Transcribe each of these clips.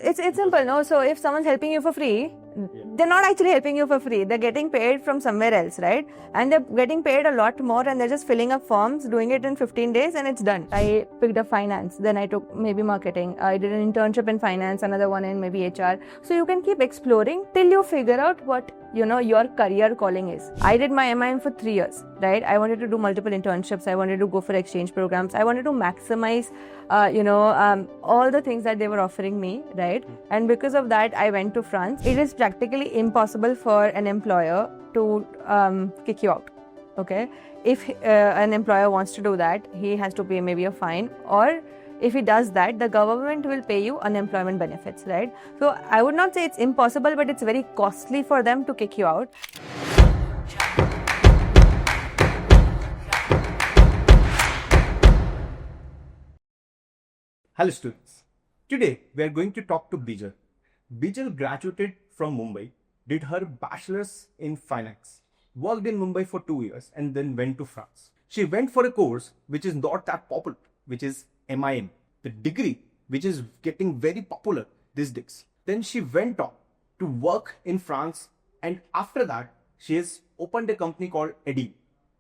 It's simple, no? So if someone's helping you for free, they're not actually helping you for free. They're getting paid from somewhere else, right? And they're getting paid a lot more, and they're just filling up forms, doing it in 15 days, and it's done. I picked up finance, then I took maybe marketing. I did an internship in finance, another one in maybe HR. So you can keep exploring till you figure out what your career calling is. I did my MIM for 3 years, right? I wanted to do multiple internships. I wanted to go for exchange programs. I wanted to maximize, all the things that they were offering me, right? And because of that, I went to France. It is practically impossible for an employer to kick you out, okay? If an employer wants to do that, he has to pay maybe a fine, or if he does that, the government will pay you unemployment benefits, right? So I would not say it's impossible, but it's very costly for them to kick you out. Hello students. Today we are going to talk to Bijal. Bijal graduated from Mumbai, did her bachelor's in finance, worked in Mumbai for 2 years and then went to France. She went for a course which is not that popular, which is MIM, the degree which is getting very popular these days. Then she went on to work in France, and after that she has opened a company called EdYou,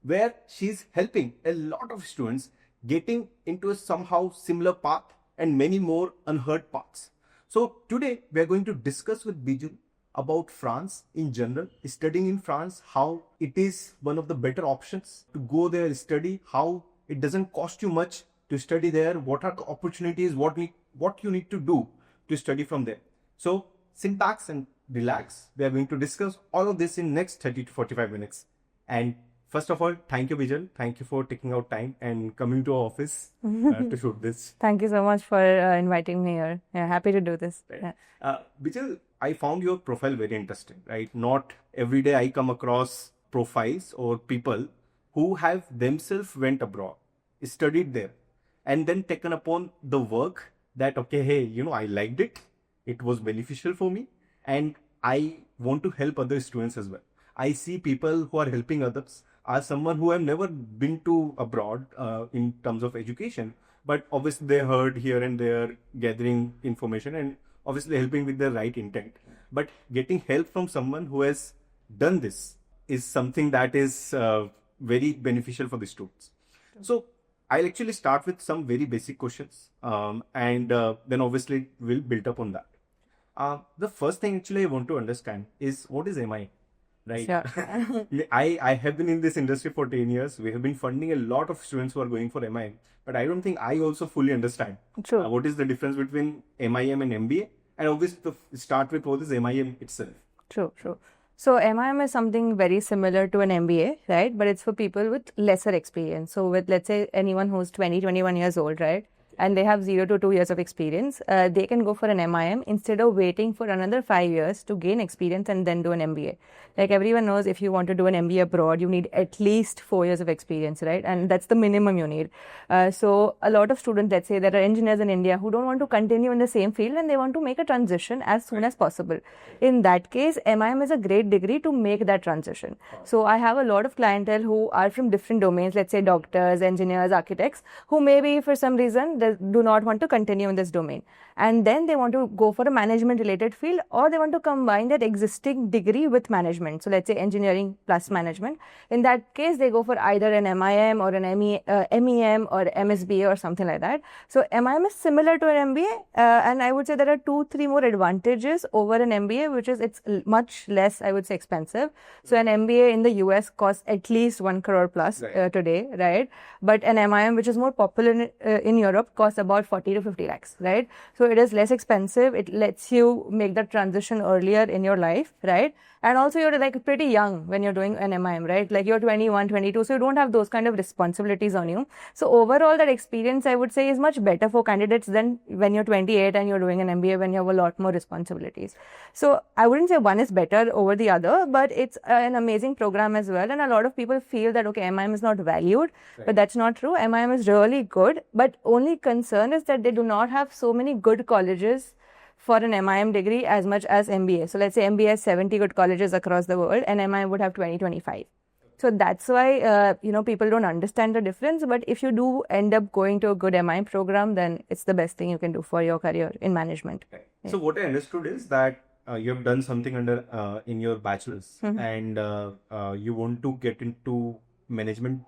where she is helping a lot of students getting into a somehow similar path and many more unheard paths. So today we are going to discuss with Bijal about France in general, studying in France, how it is one of the better options to go there, study, how it doesn't cost you much to study there, what are the opportunities, what you need to do to study from there. So sit back and relax. We are going to discuss all of this in next 30 to 45 minutes. And first of all, thank you, Bijal. Thank you for taking out time and coming to our office to shoot this. Thank you so much for inviting me here. Yeah, happy to do this. Right. Yeah. Bijal, I found your profile very interesting, right? Not every day I come across profiles or people who have themselves went abroad, studied there, and then taken upon the work that, okay, hey, I liked it. It was beneficial for me, and I want to help other students as well. I see people who are helping others are someone who have never been to abroad in terms of education, but obviously they heard here and there, gathering information and obviously helping with the right intent. But getting help from someone who has done this is something that is very beneficial for the students. So I'll actually start with some very basic questions, and then obviously we'll build up on that. The first thing actually I want to understand is, what is MIM? Right. Sure. I have been in this industry for 10 years. We have been funding a lot of students who are going for MIM, but I don't think I also fully understand. True. What is the difference between MIM and MBA? And obviously to start with, what is MIM itself? True. So MIM is something very similar to an MBA, right? But it's for people with lesser experience. So with, let's say, anyone who's 21 years old, right? And they have 0 to 2 years of experience, they can go for an MIM instead of waiting for another 5 years to gain experience and then do an MBA. Like everyone knows, if you want to do an MBA abroad, you need at least 4 years of experience, right? And that's the minimum you need. So a lot of students, let's say, there are engineers in India who don't want to continue in the same field and they want to make a transition as soon as possible. In that case, MIM is a great degree to make that transition. So I have a lot of clientele who are from different domains, let's say doctors, engineers, architects, who maybe for some reason they do not want to continue in this domain. And then they want to go for a management related field, or they want to combine that existing degree with management. So let's say engineering plus management. In that case, they go for either an MIM or an MEM or MSBA or something like that. So MIM is similar to an MBA, and I would say there are 2-3 more advantages over an MBA, which is it's much less, I would say, expensive. So an MBA in the US costs at least 1 crore plus today, right? But an MIM, which is more popular in Europe, costs about 40 to 50 lakhs, right? So it is less expensive. It lets you make that transition earlier in your life, right? And also you're like pretty young when you're doing an MIM, right? Like you're 21, 22, so you don't have those kind of responsibilities on you. So overall that experience, I would say, is much better for candidates than when you're 28 and you're doing an MBA when you have a lot more responsibilities. So I wouldn't say one is better over the other, but it's an amazing program as well. And a lot of people feel that, okay, MIM is not valued, but that's not true. MIM is really good, but only concern is that they do not have so many good colleges for an MIM degree as much as MBA. So let's say MBA has 70 good colleges across the world and MIM would have 20, 25. So that's why, people don't understand the difference. But if you do end up going to a good MIM program, then it's the best thing you can do for your career in management. Okay. So what I understood is that you have done something in your bachelor's, and you want to get into management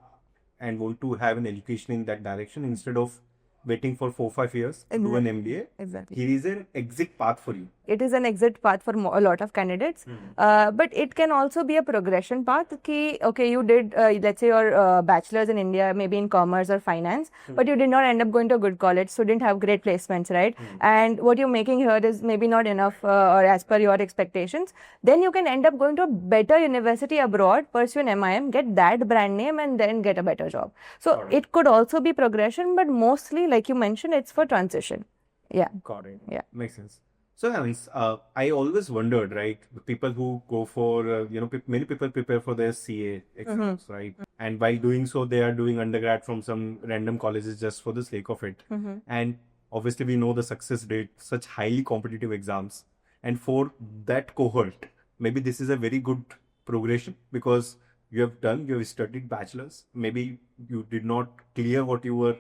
and want to have an education in that direction instead of waiting for 4-5 years to do an MBA. Exactly. Here is an exit path for you. It is an exit path for a lot of candidates, but it can also be a progression path. Okay, you did, let's say your bachelor's in India, maybe in commerce or finance, but you did not end up going to a good college, so didn't have great placements, right? And what you're making here is maybe not enough or as per your expectations. Then you can end up going to a better university abroad, pursue an MIM, get that brand name, and then get a better job. So it could also be progression, but mostly, like you mentioned, it's for transition. Yeah. Got it. Yeah. Makes sense. So, I always wondered, right? People who go for, many people prepare for their CA exams, right? And while doing so, they are doing undergrad from some random colleges just for the sake of it. And obviously, we know the success rate, such highly competitive exams. And for that cohort, maybe this is a very good progression because you have studied bachelor's. Maybe you did not clear what you were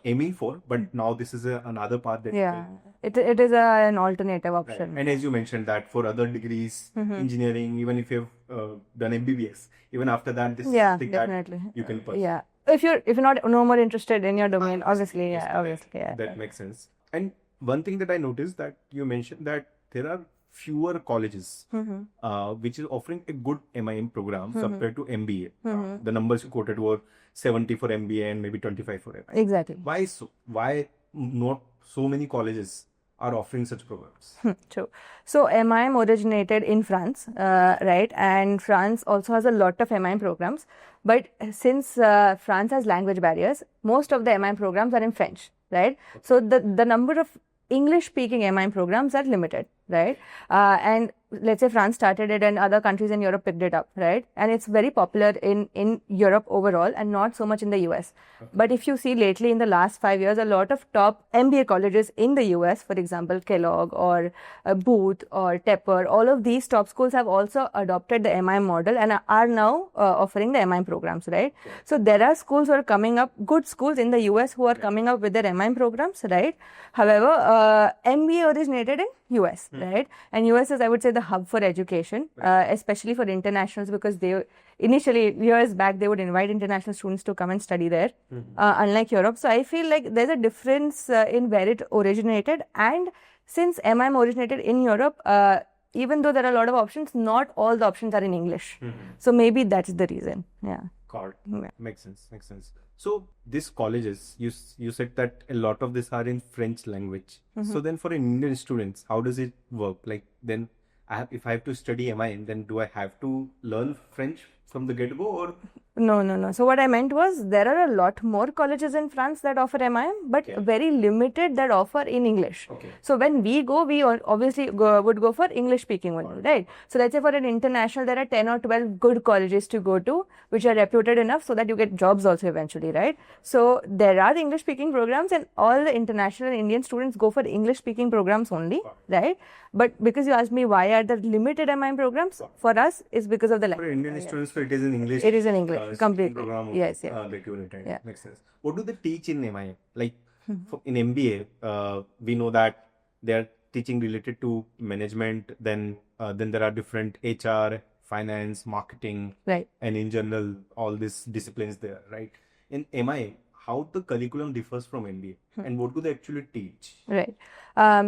aiming for, but now this is another path that it is an alternative option. Right. And as you mentioned that for other degrees, engineering, even if you've done MBBS, even after that, this thing definitely that you can pursue. Yeah, if you're not no more interested in your domain, obviously, that makes sense. And one thing that I noticed that you mentioned that there are fewer colleges which is offering a good MIM program compared to MBA. The numbers you quoted were 70 for MBA and maybe 25 for MIM. Exactly. Why so? Why not so many colleges are offering such programs? True. So MIM originated in France, right? And France also has a lot of MIM programs. But since France has language barriers, most of the MIM programs are in French, right? So the number of English-speaking MIM programs are limited, right? And let's say France started it and other countries in Europe picked it up, right? And it's very popular in Europe overall and not so much in the US. But if you see lately in the last 5 years, a lot of top MBA colleges in the US, for example, Kellogg or Booth or Tepper, all of these top schools have also adopted the MIM model and are now offering the MIM programs, right? So there are schools who are coming up, good schools in the US who are coming up with their MIM programs, right? However, MBA originated in US, right? And US is, I would say, the hub for education, especially for internationals, because they initially, years back, they would invite international students to come and study there, unlike Europe. So I feel like there's a difference in where it originated. And since MIM originated in Europe, even though there are a lot of options, not all the options are in English. So maybe that's the reason. Yeah. Got it. Yeah. Makes sense. So these colleges, you said that a lot of these are in French language. So then for Indian students, how does it work? Like then if I have to study MIM, then do I have to learn French from the get-go or? No. So what I meant was there are a lot more colleges in France that offer MIM, but very limited that offer in English. So when we go, we obviously would go for English-speaking only, right? So let's say for an international, there are 10 or 12 good colleges to go to, which are reputed enough so that you get jobs also eventually, right? So there are English-speaking programs and all the international and Indian students go for English-speaking programs only, right? But because you asked me why are there limited MIM programs, for us is because of the language. For Indian students, so it is in English. It is in English. Completely. Program Yes. that you will attend. Makes sense. What do they teach in MIM? Like in MBA, we know that they are teaching related to management. Then there are different HR, finance, marketing, right? And in general, all these disciplines there, right? In MIM, how the curriculum differs from MBA and what do they actually teach? Right.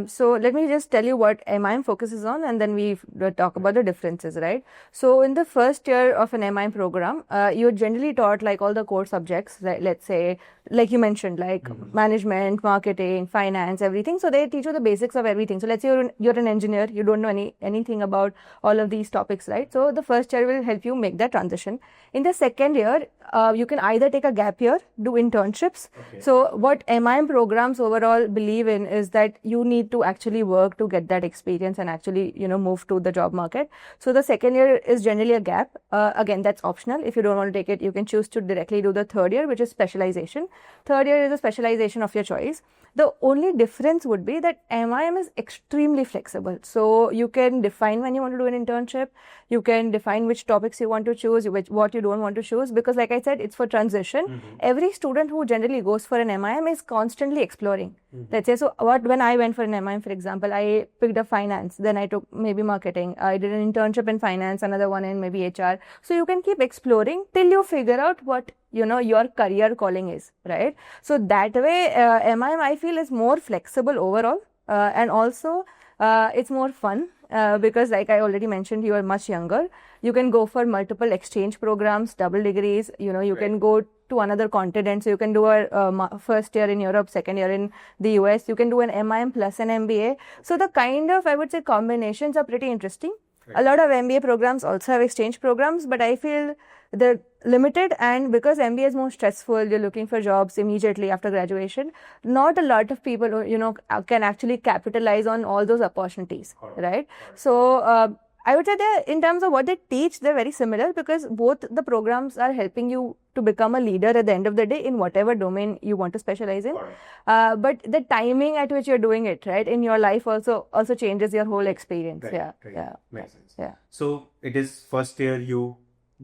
So let me just tell you what MIM focuses on and then we talk about the differences, right? So in the first year of an MIM program, you're generally taught like all the core subjects, like, let's say, like you mentioned, like management, marketing, finance, everything. So they teach you the basics of everything. So let's say you're an engineer, you don't know anything about all of these topics, right? So the first year will help you make that transition. In the second year, you can either take a gap year, do internships. So what MIM programs overall believe in is that you need to actually work to get that experience and actually, move to the job market. So the second year is generally a gap. Again, that's optional. If you don't want to take it, you can choose to directly do the third year, which is specialization. Third year is a specialization of your choice. The only difference would be that MIM is extremely flexible. So you can define when you want to do an internship, you can define which topics you want to choose, what you don't want to choose, because like I said, it's for transition. Every student who generally goes for an MIM is constantly exploring. Let's say, so when I went for an MIM, for example, I picked up finance, then I took maybe marketing, I did an internship in finance, another one in maybe HR. So you can keep exploring till you figure out what your career calling is, right? So that way, MIM I feel is more flexible overall, and also it's more fun because like I already mentioned, you are much younger. You can go for multiple exchange programs, double degrees, you can go to another continent. So you can do a first year in Europe, second year in the US. You can do an MIM plus an MBA. So the kind of, I would say, combinations are pretty interesting. A lot of MBA programs also have exchange programs, but I feel they're limited, and because MBA is more stressful, you're looking for jobs immediately after graduation. Not a lot of people, can actually capitalize on all those opportunities, right? So I would say that in terms of what they teach, they're very similar because both the programs are helping you to become a leader at the end of the day in whatever domain you want to specialize in. But the timing at which you're doing it, right, in your life also changes your whole experience. Makes sense. So it is first year you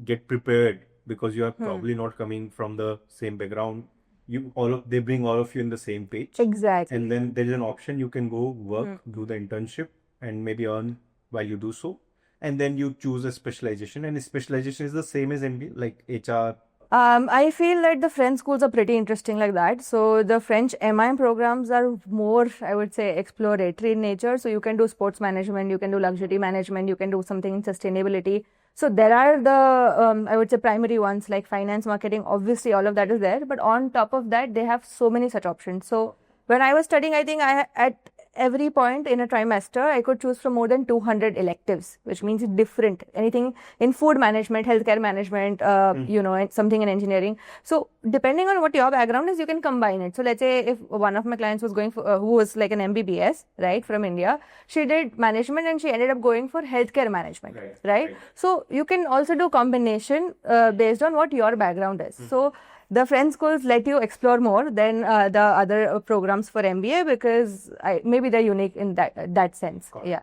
get prepared because you are probably not coming from the same background. They bring all of you in the same page. Exactly. And then there is an option you can go work, do the internship, and maybe earn while you do so. And then you choose a specialization, and the specialization is the same as MBA, like HR. I feel that the French schools are pretty interesting like that. So the French MIM programs are more, I would say, exploratory in nature. So you can do sports management, you can do luxury management, you can do something in sustainability. So there are the, I would say, primary ones like finance, marketing. Obviously, all of that is there. But on top of that, they have so many such options. So when I was studying, I think at every point in a trimester, I could choose from more than 200 electives, which means it's different. Anything in food management, healthcare management, and something in engineering. So depending on what your background is, you can combine it. So let's say if one of my clients was going for, who was like an MBBS, right, from India, she did management and she ended up going for healthcare management, right? So you can also do combination based on what your background is. So the French schools let you explore more than the other programs for MBA because maybe they're unique in that sense. Yeah.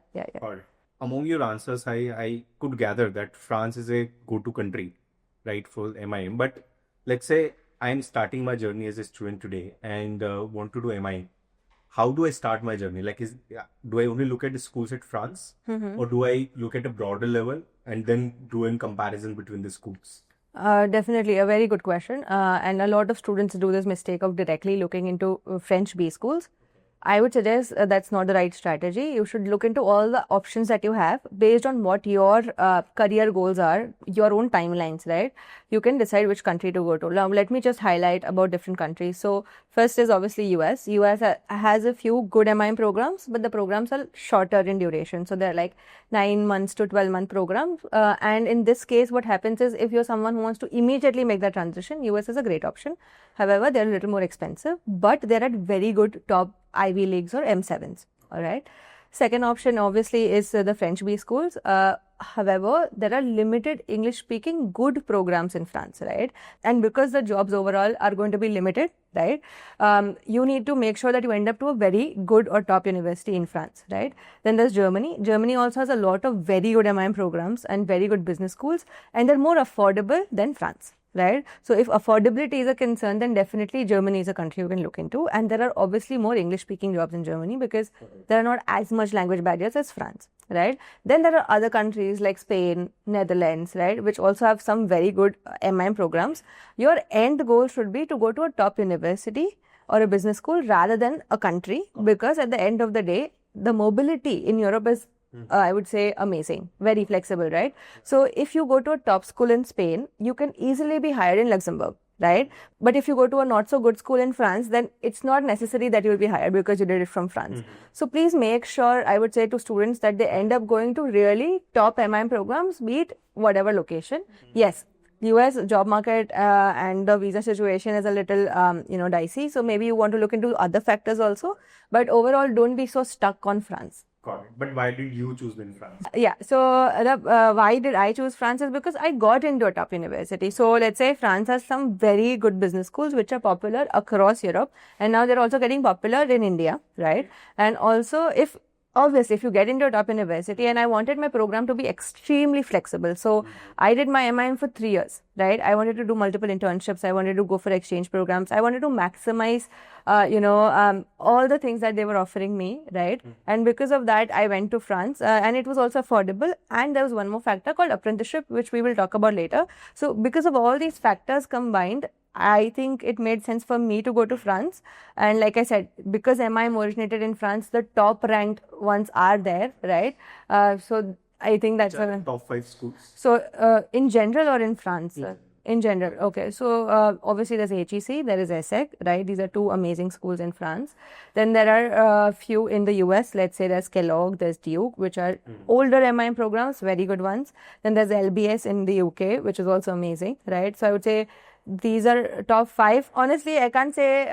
Among your answers, I could gather that France is a go-to country, right, for MIM. But let's say I'm starting my journey as a student today and want to do MIM. How do I start my journey? Like, do I only look at the schools at France, or do I look at a broader level and then do a comparison between the schools? Definitely a very good question. And a lot of students do this mistake of directly looking into French B schools. I would suggest that's not the right strategy. You should look into all the options that you have based on what your career goals are, your own timelines, right? You can decide which country to go to. Now, let me just highlight about different countries. So first is obviously US. US has a few good MIM programs, but the programs are shorter in duration. So they're like 9 months to 12-month programs. And in this case, what happens is if you're someone who wants to immediately make that transition, US is a great option. However, they're a little more expensive, but they're at very good top Ivy Leagues or M7s. All right. Second option obviously is the French B schools. However, there are limited English speaking good programs in France, right? And because the jobs overall are going to be limited, right? You need to make sure that you end up to a very good or top university in France, right? Then there's Germany. Germany also has a lot of very good MIM programs and very good business schools, and they're more affordable than France. Right. So if affordability is a concern, then definitely Germany is a country you can look into. And there are obviously more English speaking jobs in Germany because there are not as much language barriers as France. Right. Then there are other countries like Spain, Netherlands, right, which also have some very good MIM programs. Your end goal should be to go to a top university or a business school rather than a country, because at the end of the day, the mobility in Europe is I would say amazing, very flexible, right? So if you go to a top school in Spain, you can easily be hired in Luxembourg, right? But if you go to a not so good school in France, then it's not necessary that you will be hired because you did it from France. So please make sure, I would say to students, that they end up going to really top MIM programs, be it whatever location. Yes, US job market and the visa situation is a little, dicey. So maybe you want to look into other factors also. But overall, don't be so stuck on France. Got it. But why did you choose in France? Yeah, so why did I choose France is because I got into a top university. So let's say France has some very good business schools which are popular across Europe, and now they're also getting popular in India, right? And also, obviously, if you get into a top university, and I wanted my program to be extremely flexible. So I did my MIM for 3 years, right? I wanted to do multiple internships. I wanted to go for exchange programs. I wanted to maximize, all the things that they were offering me, right? And because of that, I went to France, and it was also affordable. And there was one more factor called apprenticeship, which we will talk about later. So because of all these factors combined, I think it made sense for me to go to France. And like I said, because MIM originated in France, the top ranked ones are there, right? So I think that's Top 5 schools. So in general or in France? In general, okay. So obviously there's HEC, there is ESSEC, right? These are two amazing schools in France. Then there are a few in the US. Let's say there's Kellogg, there's Duke, which are older MIM programs, very good ones. Then there's LBS in the UK, which is also amazing, right? So I would say these are top 5. Honestly, I can't say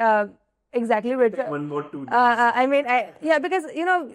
exactly which. One more, two. Because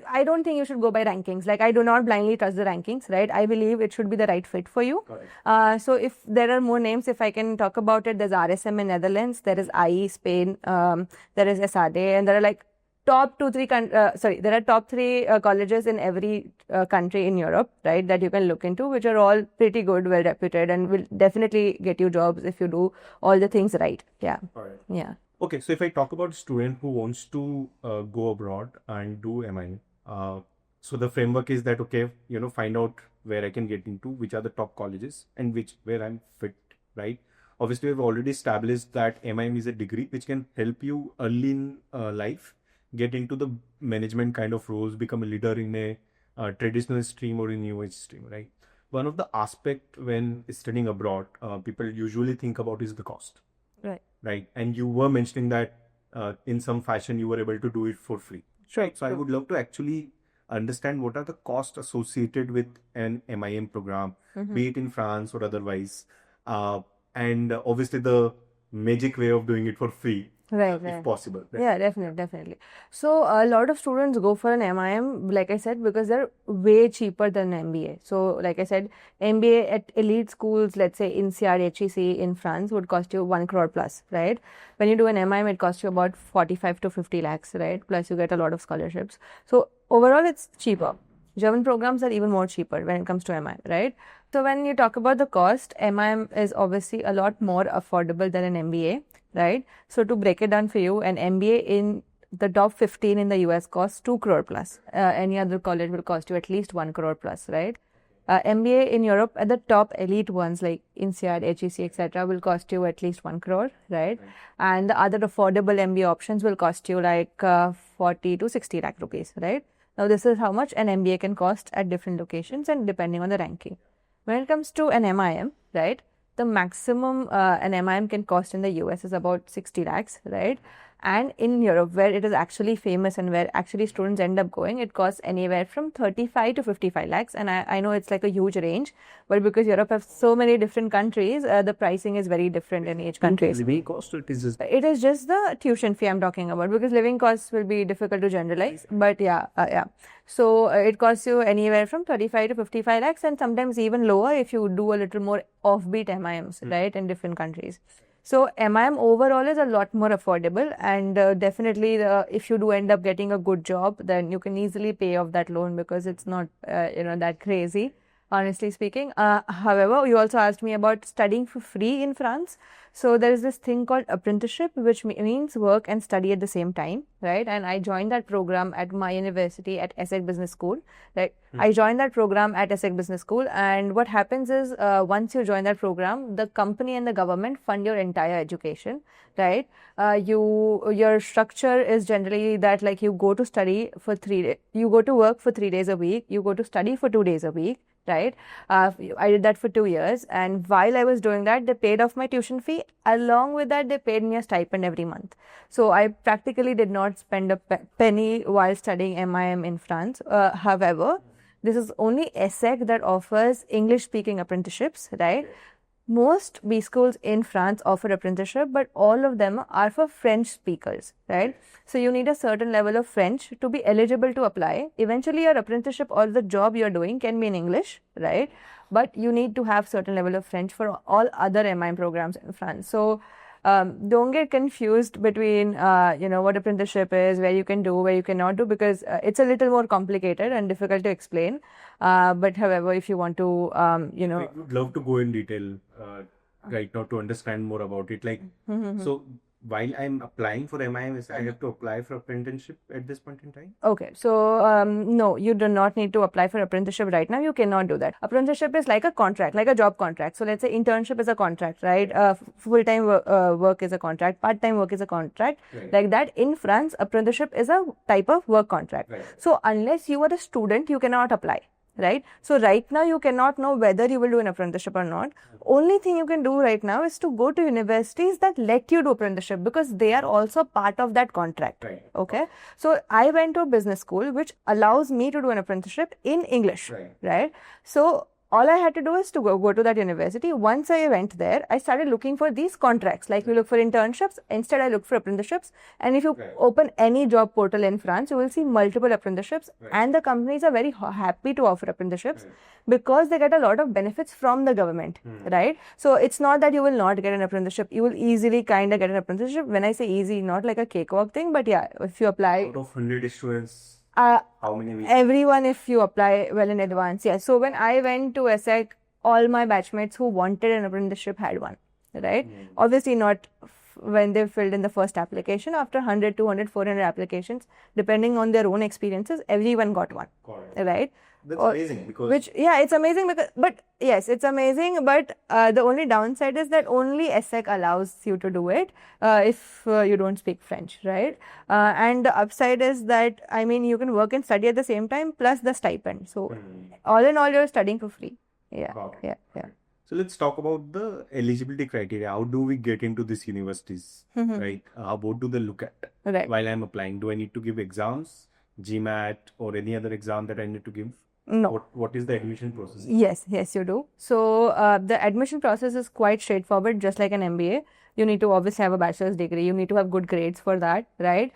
I don't think you should go by rankings. Like, I do not blindly trust the rankings, right? I believe it should be the right fit for you. So if there are more names, if I can talk about it, there's RSM in Netherlands, there is IE Spain, there is SAD, and there are like top 2-3 there are top 3 colleges in every country in Europe, right, that you can look into, which are all pretty good, well reputed, and will definitely get you jobs if you do all the things right. Yeah. All right. Yeah. Okay, so if I talk about a student who wants to go abroad and do MIM, so the framework is that, okay, find out where I can get into, which are the top colleges, and where I'm fit, right? Obviously, we've already established that MIM is a degree which can help you early in life get into the management kind of roles, become a leader in a traditional stream or in new age stream, right? One of the aspect when studying abroad, people usually think about is the cost. Right. And you were mentioning that in some fashion you were able to do it for free. Sure. So I would love to actually understand what are the costs associated with an MIM program, be it in France or otherwise. And obviously the magic way of doing it for free. Right. If possible. Right? Yeah, definitely. So a lot of students go for an MIM, like I said, because they're way cheaper than MBA. So like I said, MBA at elite schools, let's say INSEAD, HEC in France would cost you 1 crore plus, right? When you do an MIM, it costs you about 45 to 50 lakhs, right? Plus you get a lot of scholarships. So overall, it's cheaper. German programs are even more cheaper when it comes to MIM, right? So when you talk about the cost, MIM is obviously a lot more affordable than an MBA, right? So to break it down for you, an MBA in the top 15 in the US costs 2 crore plus. Any other college will cost you at least 1 crore plus, right? MBA in Europe at the top elite ones like INSEAD, HEC, etc. will cost you at least 1 crore, right? And the other affordable MBA options will cost you like 40 to 60 lakh rupees, right? Now this is how much an MBA can cost at different locations and depending on the ranking. When it comes to an MIM, right, the maximum an MIM can cost in the US is about 60 lakhs, right? And in Europe, where it is actually famous and where actually students end up going, it costs anywhere from 35 to 55 lakhs. And I know it's like a huge range, but because Europe has so many different countries, the pricing is very different in each country. Living cost, it is just the tuition fee I'm talking about, because living costs will be difficult to generalize. But yeah. So it costs you anywhere from 35 to 55 lakhs and sometimes even lower if you do a little more offbeat MIMs, right, in different countries. So MIM overall is a lot more affordable, and definitely if you do end up getting a good job, then you can easily pay off that loan because it's not that crazy, honestly speaking. However, you also asked me about studying for free in France. So there is this thing called apprenticeship, which means work and study at the same time, right? And I joined that program at my university at ESSEC Business School, right? I joined that program at ESSEC Business School, and what happens is once you join that program, the company and the government fund your entire education, right? Your structure is generally that, like, you go to study for 3 days, you go to work for 3 days a week, you go to study for 2 days a week, right? I did that for 2 years, and while I was doing that, they paid off my tuition fee. Along with that, they paid me a stipend every month. So I practically did not spend a penny while studying MIM in France. However, this is only ESSEC that offers English-speaking apprenticeships, right? most B schools in France offer apprenticeship, but all of them are for French speakers, right? So you need a certain level of French to be eligible to apply. Eventually, your apprenticeship or the job you're doing can be in English, right? But you need to have certain level of French for all other MIM programs in France. So don't get confused between what apprenticeship is, where you can do, where you cannot do, because it's a little more complicated and difficult to explain. But however, if you want to I would love to go in detail right now to understand more about it. Like, so while I'm applying for MIM, I have to apply for apprenticeship at this point in time? Okay, so no, you do not need to apply for apprenticeship right now. You cannot do that. Apprenticeship is like a contract, like a job contract. So let's say internship is a contract, right? Full-time work is a contract. Part-time work is a contract. Right. Like that, in France, apprenticeship is a type of work contract. Right. So unless you are a student, you cannot apply. Right? So right now you cannot know whether you will do an apprenticeship or not. Only thing you can do right now is to go to universities that let you do apprenticeship, because they are also part of that contract. Right. Okay. So I went to a business school which allows me to do an apprenticeship in English. Right? So all I had to do is to go to that university. Once I went there, I started looking for these contracts. Like you look for internships, instead I look for apprenticeships. And if you open any job portal in France, you will see multiple apprenticeships. And the companies are very happy to offer apprenticeships because they get a lot of benefits from the government, right? So it's not that you will not get an apprenticeship. You will easily kind of get an apprenticeship. When I say easy, not like a cakewalk thing, but yeah, if you apply... Out of 100 students... how many weeks? Everyone, if you apply well in advance. Yeah. So when I went to ESSEC, all my batchmates who wanted an apprenticeship had one, right? Obviously not when they filled in the first application. After 100, 200, 400 applications, depending on their own experiences, everyone got one, right? That's amazing because... it's amazing because, but yes, it's amazing, but the only downside is that only ESSEC allows you to do it if you don't speak French, right? And the upside is that, I mean, you can work and study at the same time, plus the stipend. So all in all, you're studying for free. Yeah. So let's talk about the eligibility criteria. How do we get into these universities, right? What do they look at while I'm applying? Do I need to give exams, GMAT, or any other exam that I need to give? No. What is the admission process? Yes, you do. So the admission process is quite straightforward, just like an MBA. You need to obviously have a bachelor's degree. You need to have good grades for that, right?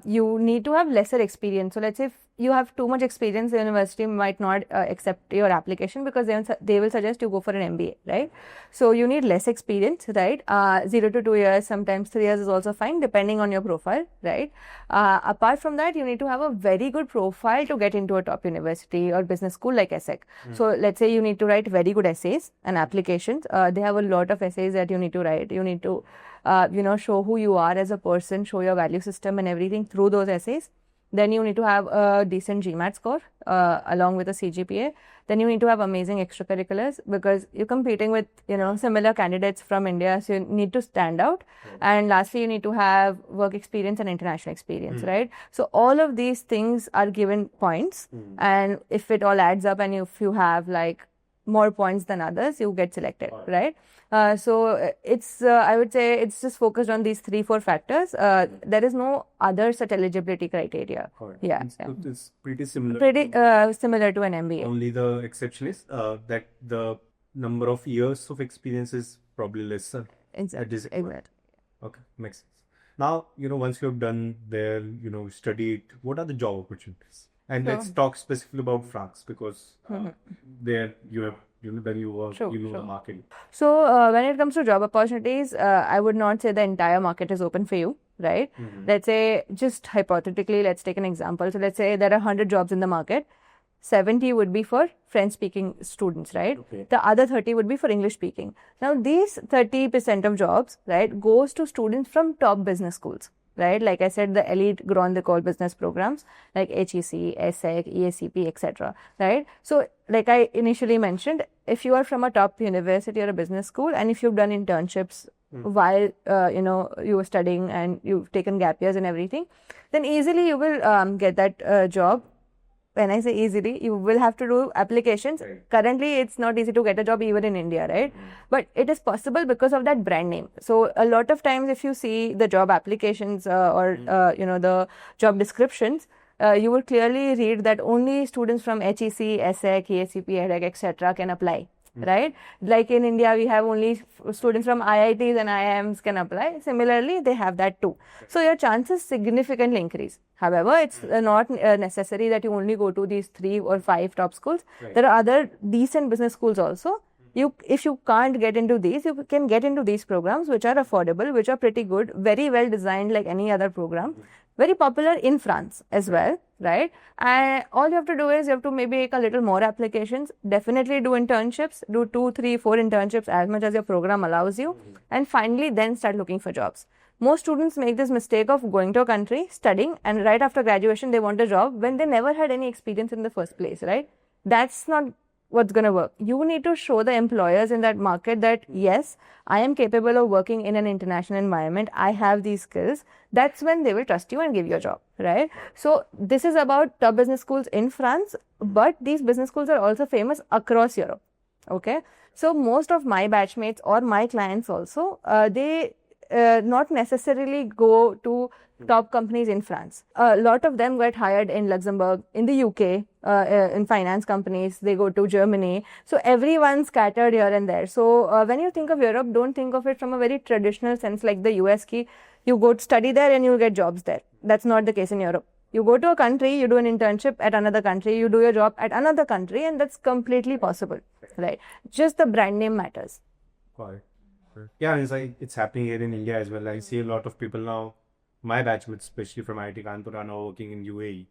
You need to have lesser experience. So let's say if you have too much experience, the university might not accept your application because they will suggest you go for an MBA, right? So you need less experience, right? 0 to 2 years, sometimes 3 years is also fine, depending on your profile, right? Apart from that, you need to have a very good profile to get into a top university or business school like ESSEC. So let's say you need to write very good essays and applications. They have a lot of essays that you need to write. You need to, show who you are as a person, show your value system and everything through those essays. Then you need to have a decent GMAT score along with a CGPA. Then you need to have amazing extracurriculars because you're competing with, similar candidates from India. So you need to stand out. And lastly, you need to have work experience and international experience, right? So all of these things are given points. And if it all adds up and if you have like more points than others, you get selected, right? So it's, I would say it's just focused on these 3-4 factors. There is no other such eligibility criteria. Yeah. It's pretty similar. Similar to an MBA. Only the exception is that the number of years of experience is probably lesser. Exactly. Okay, makes sense. Now, once you have done there, studied, what are the job opportunities? And let's talk specifically about France because there you have then you work, the market. So when it comes to job opportunities, I would not say the entire market is open for you, right? Let's say, just hypothetically, let's take an example. So let's say there are 100 jobs in the market. 70 would be for French-speaking students, right? The other 30 would be for English-speaking. Now, these 30% of jobs, right, goes to students from top business schools. Right, like I said, the elite Grande École business programs like HEC, ESSEC, EACP, etc. Right. So, like I initially mentioned, if you are from a top university or a business school, and if you've done internships while you were studying and you've taken gap years and everything, then easily you will get that job. When I say easily, you will have to do applications. Currently, it's not easy to get a job even in India, right? But it is possible because of that brand name. So a lot of times, if you see the job applications or the job descriptions, you will clearly read that only students from HEC, ESSEC, EACP, EdEc, etc. can apply, right? Like in India, we have only students from IITs and IIMs can apply. Similarly, they have that too. So your chances significantly increase. However, it's not necessary that you only go to these 3 or 5 top schools. There are other decent business schools also. If you can't get into these, you can get into these programs which are affordable, which are pretty good, very well designed like any other program, very popular in France as well, right? And all you have to do is you have to maybe make a little more applications, definitely do internships, do 2, 3, 4 internships as much as your program allows you, and finally then start looking for jobs. Most students make this mistake of going to a country, studying, and right after graduation they want a job when they never had any experience in the first place, right? That's not what's going to work. You need to show the employers in that market that yes, I am capable of working in an international environment. I have these skills. That's when they will trust you and give you a job, right? So this is about top business schools in France, but these business schools are also famous across Europe. Okay. So most of my batchmates or my clients also, they not necessarily go to top companies in France. A lot of them get hired in Luxembourg, in the UK, in finance companies, they go to Germany. So everyone's scattered here and there. So when you think of Europe, don't think of it from a very traditional sense like the US ki you go to study there and you'll get jobs there. That's not the case in Europe. You go to a country, you do an internship at another country, you do your job at another country, and that's completely possible, right? Just the brand name matters. Got it. Yeah, it's happening here in India as well. I see a lot of people now, my batchmates, especially from IIT Kanpur, are now working in UAE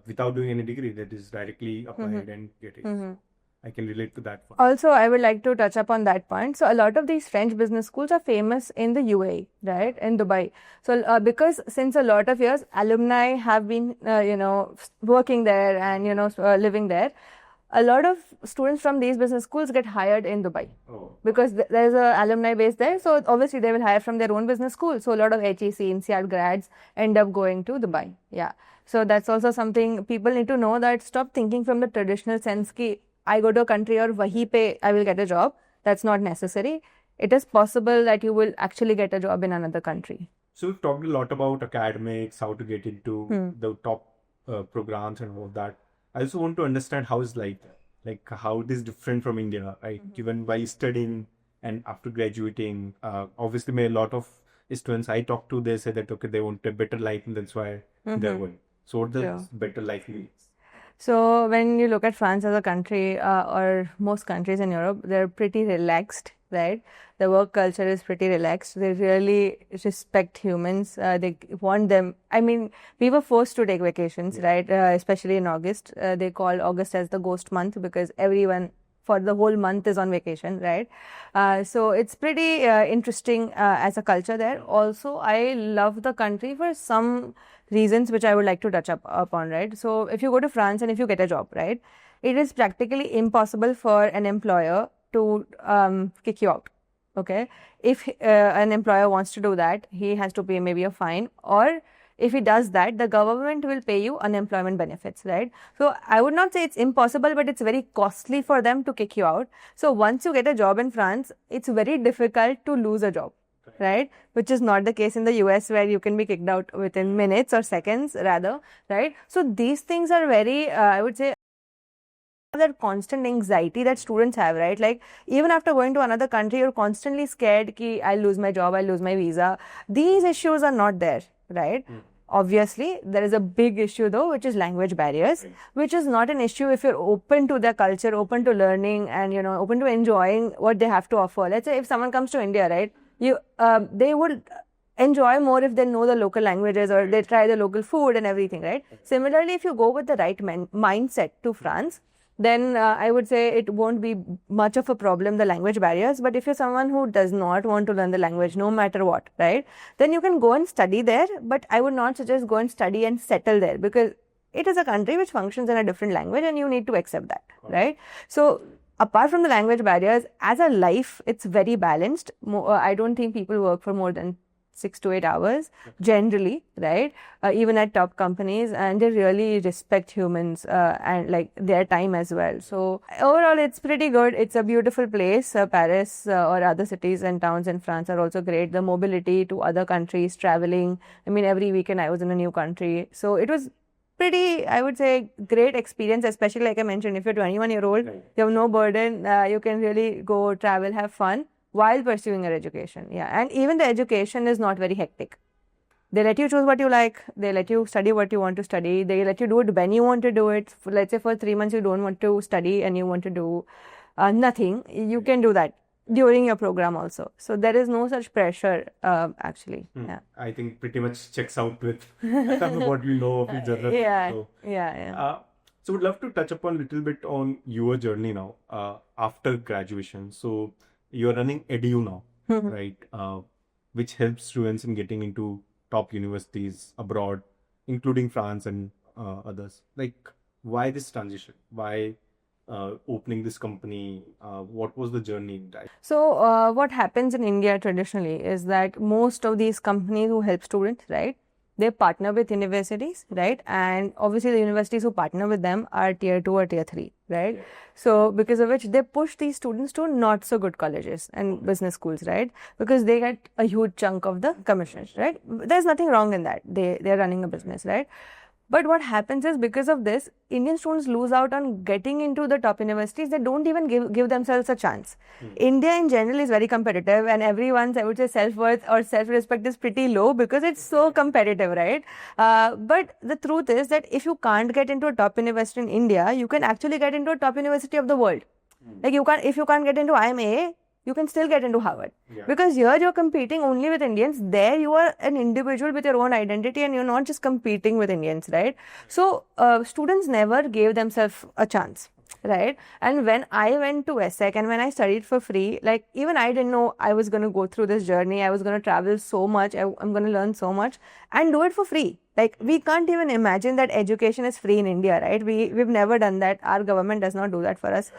without doing any degree. That is directly applied and getting. I can relate to that one. Also, I would like to touch upon that point. So, a lot of these French business schools are famous in the UAE, right, in Dubai. So, because since a lot of years, alumni have been, working there and, living there. A lot of students from these business schools get hired in Dubai because there's an alumni base there. So obviously they will hire from their own business school. So a lot of HEC, INSEAD grads end up going to Dubai. Yeah. So that's also something people need to know, that stop thinking from the traditional sense ki I go to a country or wahi pe I will get a job. That's not necessary. It is possible that you will actually get a job in another country. So we've talked a lot about academics, how to get into the top programs and all of that. I also want to understand how it's like how it is different from India, right? Given while studying and after graduating, obviously a lot of students I talk to, they say that, okay, they want a better life and that's why they're going. So what does better life mean? So when you look at France as a country or most countries in Europe, they're pretty relaxed, right? The work culture is pretty relaxed. They really respect humans. They want them. I mean, we were forced to take vacations, right? Especially in August. They call August as the ghost month because everyone for the whole month is on vacation, right? So it's pretty interesting as a culture there. Also, I love the country for some reasons which I would like to touch upon, right? So if you go to France and if you get a job, right, it is practically impossible for an employer to kick you out. Okay, if an employer wants to do that, he has to pay maybe a fine, or if he does that, the government will pay you unemployment benefits, right? So I would not say it's impossible, but it's very costly for them to kick you out. So once you get a job in France, it's very difficult to lose a job, right? Which is not the case in the US, where you can be kicked out within minutes or seconds rather, right? So these things are very, I would say, that constant anxiety that students have, right? Like even after going to another country, you're constantly scared ki I'll lose my job, I'll lose my visa. These issues are not there, right? Obviously, there is a big issue though, which is language barriers, which is not an issue if you're open to their culture, open to learning, and open to enjoying what they have to offer. Let's say if someone comes to India, right, they would enjoy more if they know the local languages or they try the local food and everything, right? Similarly, if you go with the right mindset to France, then I would say it won't be much of a problem, the language barriers. But if you're someone who does not want to learn the language, no matter what, right, then you can go and study there. But I would not suggest go and study and settle there, because it is a country which functions in a different language and you need to accept that, right? So apart from the language barriers, as a life, it's very balanced. I don't think people work for more than 6 to 8 hours generally, right? Even at top companies, and they really respect humans and like their time as well. So overall, it's pretty good. It's a beautiful place. Paris or other cities and towns in France are also great. The mobility to other countries, traveling. I mean, every weekend I was in a new country. So it was pretty, I would say, great experience, especially like I mentioned, if you're 21-year-old, you have no burden, you can really go travel, have fun while pursuing your education. Yeah, and even the education is not very hectic. They let you choose what you like. They let you study what you want to study. They let you do it when you want to do it. Let's say for 3 months you don't want to study and you want to do nothing. You can do that during your program also. So there is no such pressure actually. Yeah. I think pretty much checks out with what we know of each other. So would love to touch upon a little bit on your journey now after graduation. So you're running EdYou now, right? Which helps students in getting into top universities abroad, including France and others. Like, why this transition? Why opening this company? What was the journey like? So what happens in India traditionally is that most of these companies who help students, right, they partner with universities, right? And obviously the universities who partner with them are tier 2 or tier 3, right? So because of which they push these students to not so good colleges and business schools, right? Because they get a huge chunk of the commission, right? There's nothing wrong in that. They're running a business, right? But what happens is because of this, Indian students lose out on getting into the top universities. They don't even give themselves a chance. India in general is very competitive and everyone's, I would say, self-worth or self-respect is pretty low because it's so competitive, right? But the truth is that if you can't get into a top university in India, you can actually get into a top university of the world. Like if you can't get into IMA, you can still get into Harvard. Because here you're competing only with Indians. There you are an individual with your own identity and you're not just competing with Indians, right? So students never gave themselves a chance, right? And when I went to ESSEC and when I studied for free, like even I didn't know I was going to go through this journey. I was going to travel so much. I'm going to learn so much and do it for free. Like we can't even imagine that education is free in India, right? We've never done that. Our government does not do that for us.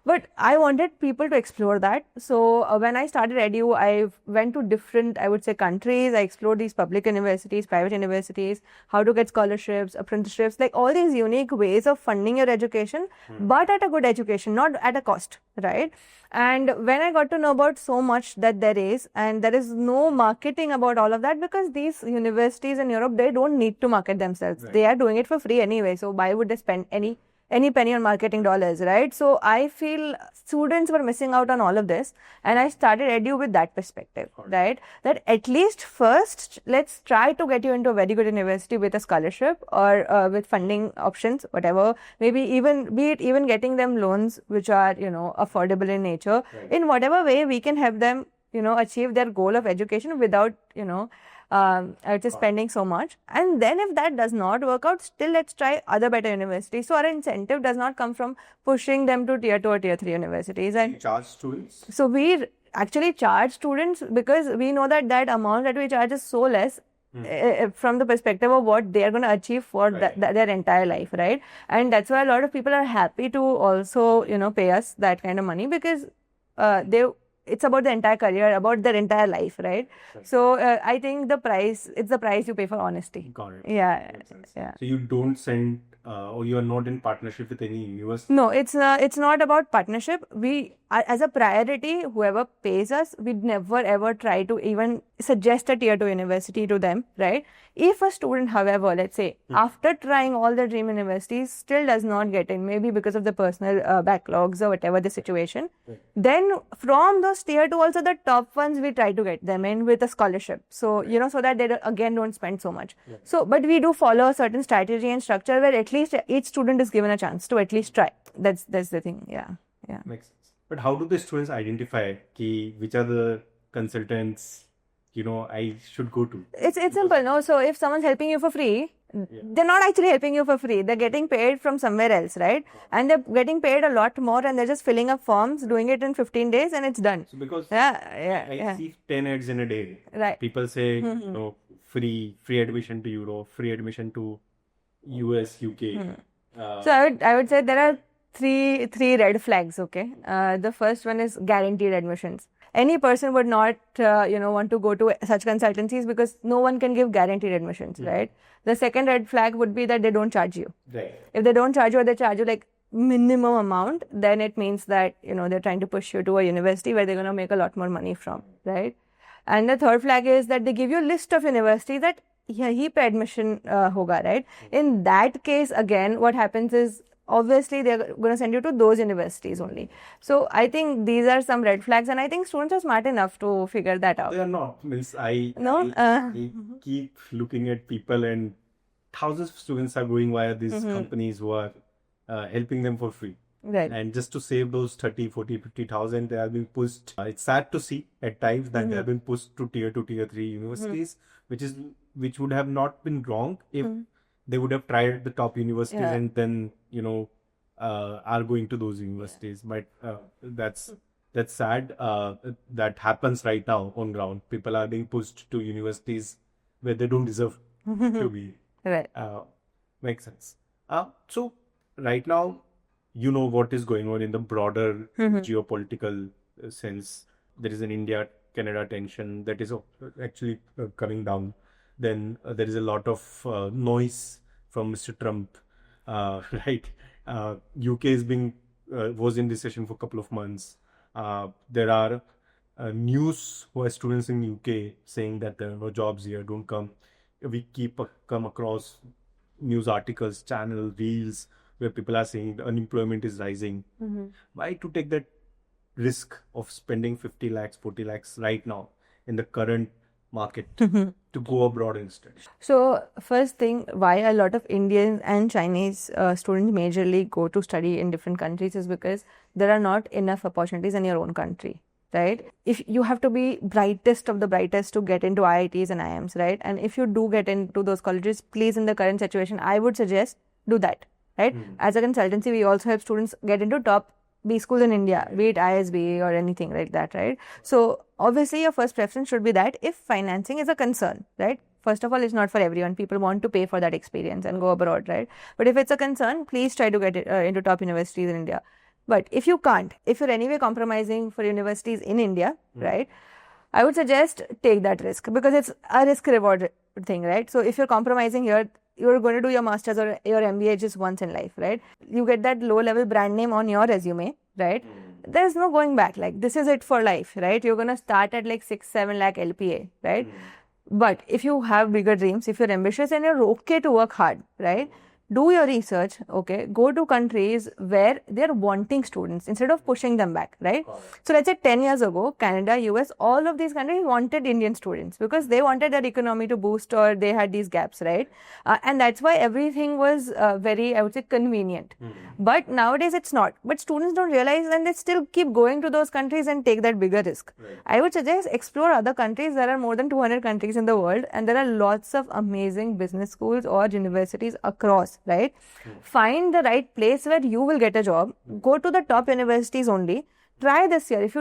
But I wanted people to explore that. So when I started EdYou, I went to different, I would say, countries. I explored these public universities, private universities, how to get scholarships, apprenticeships, like all these unique ways of funding your education, but at a good education, not at a cost, right? And when I got to know about so much that there is, and there is no marketing about all of that because these universities in Europe, they don't need to market themselves. Right. They are doing it for free anyway. So why would they spend any penny on marketing dollars, right? So I feel students were missing out on all of this and I started EdYou with that perspective, right? That at least first, let's try to get you into a very good university with a scholarship or with funding options, whatever. Maybe even, be it even getting them loans which are, affordable in nature. Right. In whatever way we can help them, achieve their goal of education without, I would say spending so much. And then if that does not work out, still let's try other better universities. So our incentive does not come from pushing them to tier 2 or tier 3 universities. And you charge students? So we actually charge students because we know that amount that we charge is so less from the perspective of what they are going to achieve for their entire life, right? And that's why a lot of people are happy to also, pay us that kind of money because it's about the entire career, about their entire life, right? Sure. So I think it's the price you pay for honesty. Got it. Yeah. So you don't send, or you are not in partnership with any university? No, it's not about partnership. We, as a priority, whoever pays us, we'd never ever try to even suggest a tier 2 university to them, right? If a student, however, let's say, after trying all the dream universities, still does not get in, maybe because of the personal backlogs or whatever the situation, then from those tier 2 also the top ones, we try to get them in with a scholarship. So, so that they don't spend so much. Yeah. So, but we do follow a certain strategy and structure where at least each student is given a chance to at least try. That's the thing. Yeah. Makes sense. But how do the students identify which are the consultants I should go to? It's simple, no? So if someone's helping you for free, they're not actually helping you for free. They're getting paid from somewhere else, right? And they're getting paid a lot more and they're just filling up forms, doing it in 15 days and it's done. So because I see 10 ads in a day. Right. People say, free admission to Europe, free admission to US, UK. So I would say there are three red flags, okay? The first one is guaranteed admissions. Any person would not, want to go to such consultancies because no one can give guaranteed admissions, right? The second red flag would be that they don't charge you. Right. If they don't charge you or they charge you like minimum amount, then it means that, they're trying to push you to a university where they're going to make a lot more money from, right? And the third flag is that they give you a list of universities that यहीं पे admission होगा, right? In that case again what happens is obviously they're going to send you to those universities only. So I think these are some red flags, and I think students are smart enough to figure that out. They are not. Means No? I keep looking at people, and thousands of students are going via these companies who are helping them for free. Right. And just to save those 30, 40, 50,000, they are being pushed. It's sad to see at times that they have been pushed to tier 2, tier 3 universities, which would have not been wrong if they would have tried the top universities and then, are going to those universities. But that's sad. That happens right now on ground. People are being pushed to universities where they don't deserve to be. Right. Makes sense. So right now, you know what is going on in the broader geopolitical sense. There is an India-Canada tension that is actually coming down. Then there is a lot of noise from Mr. Trump, right? UK was in recession for a couple of months. There are news who are students in UK saying that there are no jobs here, don't come. We come across news articles, channel, reels, where people are saying the unemployment is rising. Why to take that risk of spending 50 lakhs, 40 lakhs right now in the current market to go abroad instead? So first thing, why a lot of Indian and Chinese students majorly go to study in different countries is because there are not enough opportunities in your own country, right? If you have to be brightest of the brightest to get into IITs and IIMs, right? And if you do get into those colleges, please, in the current situation, I would suggest do that, right? As a consultancy, we also help students get into top B schools in India, be it ISB or anything like that, right? So obviously your first preference should be that if financing is a concern, right? First of all, it's not for everyone. People want to pay for that experience and go abroad, right? But if it's a concern, please try to get into top universities in India. But if you can't, if you're anyway compromising for universities in India, right? I would suggest take that risk because it's a risk reward thing, right? So if you're compromising here, you're going to do your master's or your MBA just once in life, right? You get that low level brand name on your resume, right? There's no going back. Like, this is it for life, right? You're going to start at like 6-7 lakh LPA, right? But if you have bigger dreams, if you're ambitious and you're okay to work hard, right? Do your research, okay? Go to countries where they're wanting students instead of pushing them back, right? So let's say 10 years ago, Canada, US, all of these countries wanted Indian students because they wanted their economy to boost or they had these gaps, right? And that's why everything was very, I would say, convenient. But nowadays it's not. But students don't realize and they still keep going to those countries and take that bigger risk. Right. I would suggest explore other countries. There are more than 200 countries in the world and there are lots of amazing business schools or universities across. Right? Find the right place where you will get a job. Go to the top universities only. Try this year. If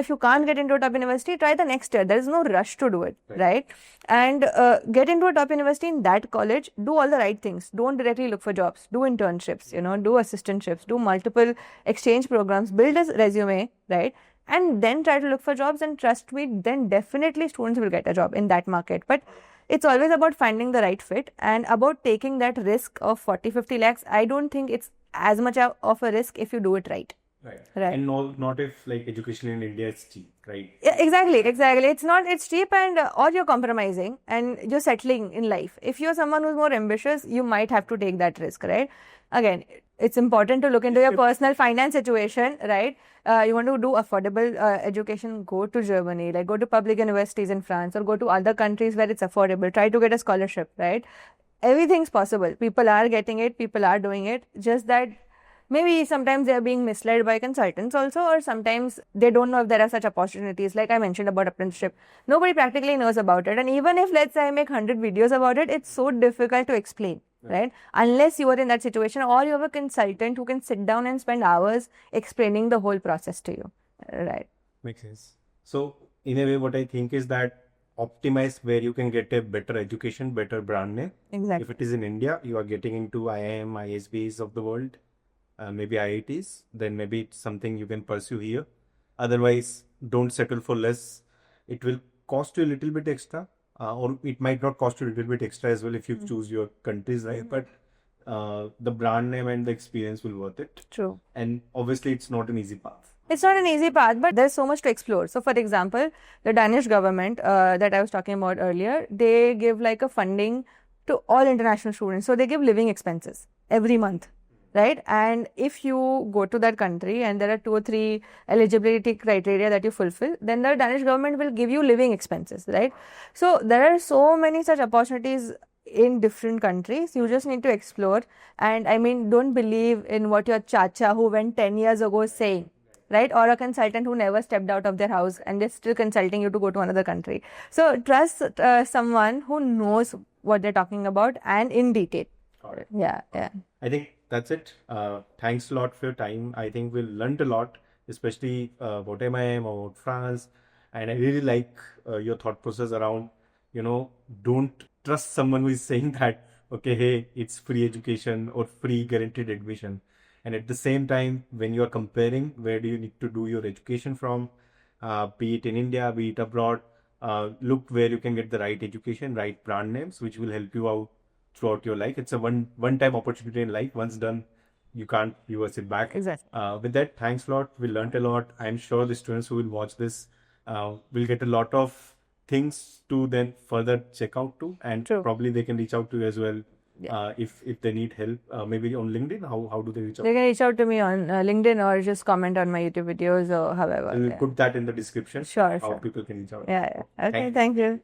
you can't get into a top university, try the next year. There is no rush to do it, right? And get into a top university in that college. Do all the right things. Don't directly look for jobs. Do internships. Do assistantships. Do multiple exchange programs. Build a resume, right? And then try to look for jobs. And trust me, then definitely students will get a job in that market. But it's always about finding the right fit and about taking that risk of 40-50 lakhs. I don't think it's as much of a risk if you do it right. Right. And not if like education in India is cheap, right? Yeah, exactly. It's cheap and or you're compromising and you're settling in life. If you're someone who's more ambitious, you might have to take that risk, right? Again, it's important to look into your personal finance situation, right? You want to do affordable education, go to Germany, like go to public universities in France or go to other countries where it's affordable. Try to get a scholarship, right? Everything's possible. People are getting it. People are doing it. Just that maybe sometimes they're being misled by consultants also, or sometimes they don't know if there are such opportunities. Like I mentioned about apprenticeship, nobody practically knows about it. And even if, let's say, I make 100 videos about it, it's so difficult to explain. Right? Unless you are in that situation or you have a consultant who can sit down and spend hours explaining the whole process to you. Right? Makes sense. So, in a way, what I think is that optimize where you can get a better education, better brand name. Exactly. If it is in India, you are getting into IIM, ISBs of the world, maybe IITs, then maybe it's something you can pursue here. Otherwise, don't settle for less. It will cost you a little bit extra. Or it might not cost you a little bit extra as well if you choose your countries, right? But the brand name and the experience will worth it. True. And obviously, it's not an easy path. It's not an easy path, but there's so much to explore. So, for example, the Danish government that I was talking about earlier, they give like a funding to all international students. So, they give living expenses every month, right? And if you go to that country and there are 2 or 3 eligibility criteria that you fulfill, then the Danish government will give you living expenses, right? So, there are so many such opportunities in different countries. You just need to explore. And I mean, don't believe in what your chacha who went 10 years ago is saying, right? Or a consultant who never stepped out of their house and they're still consulting you to go to another country. So trust someone who knows what they're talking about and in detail. Got it. Yeah. I think that's it. Thanks a lot for your time. I think we learned a lot, especially about MIM, about France. And I really like your thought process around, don't trust someone who is saying that, okay, hey, it's free education or free guaranteed admission. And at the same time, when you are comparing, where do you need to do your education from, be it in India, be it abroad, look where you can get the right education, right brand names, which will help you out throughout your life. It's a one-time opportunity in life. Once done, you can't reverse it back. Exactly. With that, thanks a lot. We learned a lot. I'm sure the students who will watch this will get a lot of things to then further check out to, and True. probably they can reach out to you as well. Yeah. If they need help, maybe on LinkedIn. How do they reach out? They can reach out to me on LinkedIn or just comment on my YouTube videos or however. We'll Yeah. put that in the description. Sure. How people can reach out. Yeah. Okay. Thank you.